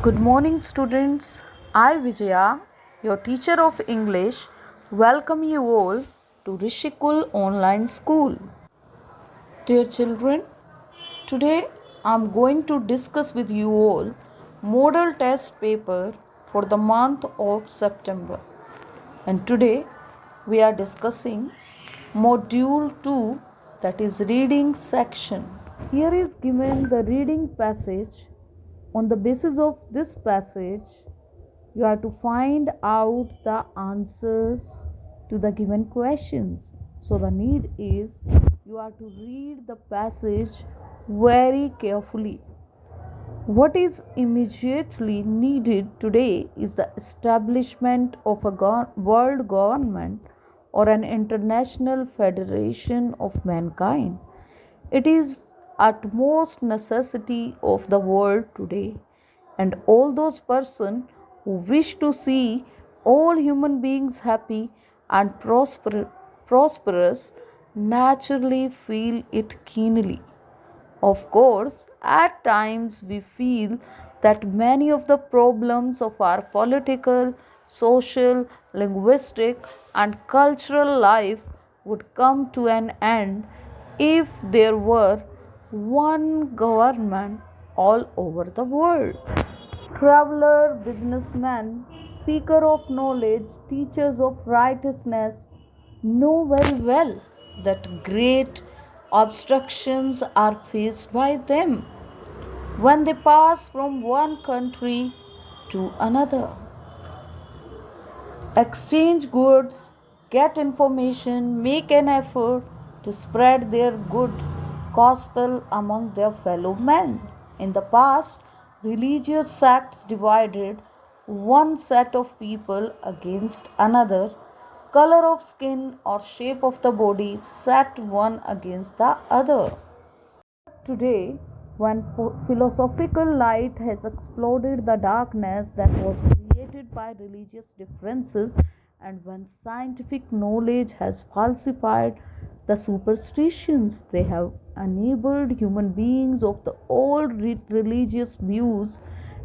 Good morning, students. I, Vijaya, your teacher of English, welcome you all to Rishikul Online School. Dear children, today I am going to discuss with you all model test paper for the month of September. And today we are discussing module 2, that is reading section. Here is given the reading passage. On the basis of this passage, you have to find out the answers to the given questions. So, the need is you have to read the passage very carefully. What is immediately needed today is the establishment of a world government or an international federation of mankind. It is utmost necessity of the world today, and all those persons who wish to see all human beings happy and prosperous naturally feel it keenly. Of course, at times we feel that many of the problems of our political, social, linguistic, and cultural life would come to an end if there were one government all over the world. Traveler, businessman, seeker of knowledge, teachers of righteousness know very well that great obstructions are faced by them when they pass from one country to another. Exchange goods, get information, make an effort to spread their good gospel among their fellow men. In the past, religious sects divided one set of people against another. Color of skin or shape of the body set one against the other. Today, when philosophical light has exploded the darkness that was created by religious differences, and when scientific knowledge has falsified the superstitions, they have enabled human beings of the old religious views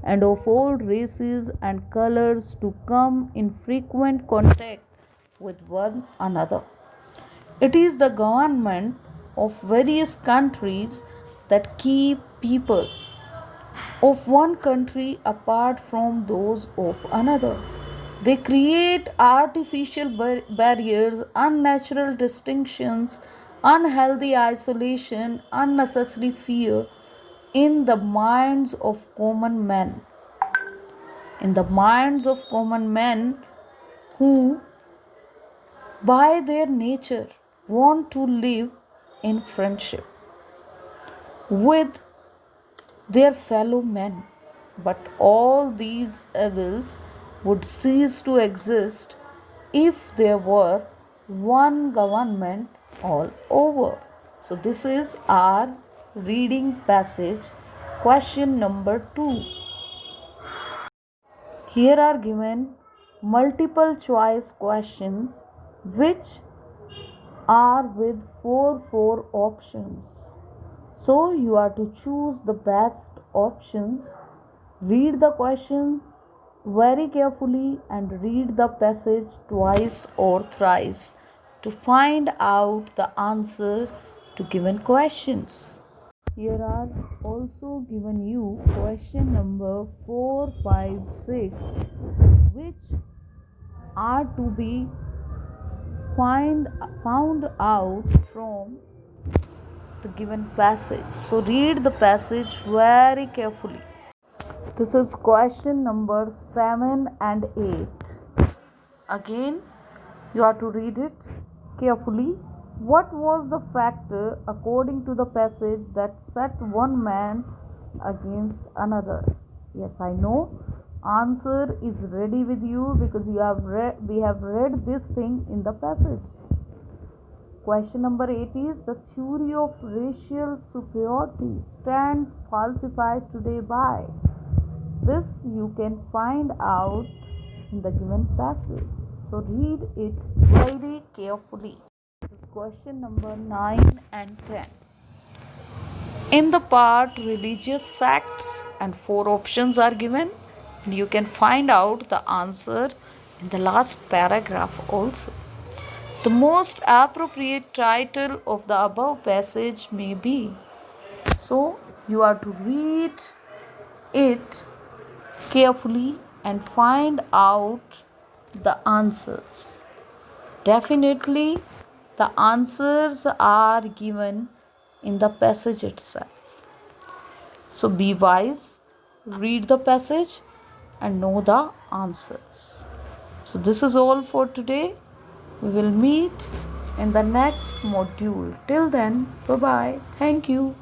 and of all races and colors to come in frequent contact with one another. It is the government of various countries that keep people of one country apart from those of another. They create artificial barriers, unnatural distinctions, unhealthy isolation, unnecessary fear in the minds of common men. In the minds of common men who by their nature want to live in friendship with their fellow men. But all these evils would cease to exist if there were one government all over. So, this is our reading passage. Question number 2. Here are given multiple choice questions which are with 4 options. So you are to choose the best options. Read the question very carefully and read the passage twice or thrice to find out the answer to given questions. Here are also given you question number 4, 5, 6, which are to be found out from the given passage. So read the passage very carefully. This is question number 7 and 8. Again, you have to read it carefully. What was the factor according to the passage that set one man against another? Yes, I know. Answer is ready with you because we have read this thing in the passage. Question number 8 is the theory of racial superiority stands falsified today by. This you can find out in the given passage. So read it very carefully. This is question number 9 and 10. In the part religious sects, and 4 options are given. And you can find out the answer in the last paragraph also. The most appropriate title of the above passage may be. So you are to read it carefully and find out the answers. Definitely, the answers are given in the passage itself. So be wise, read the passage, and know the answers. So, this is all for today. We will meet in the next module. Till then, bye bye. Thank you.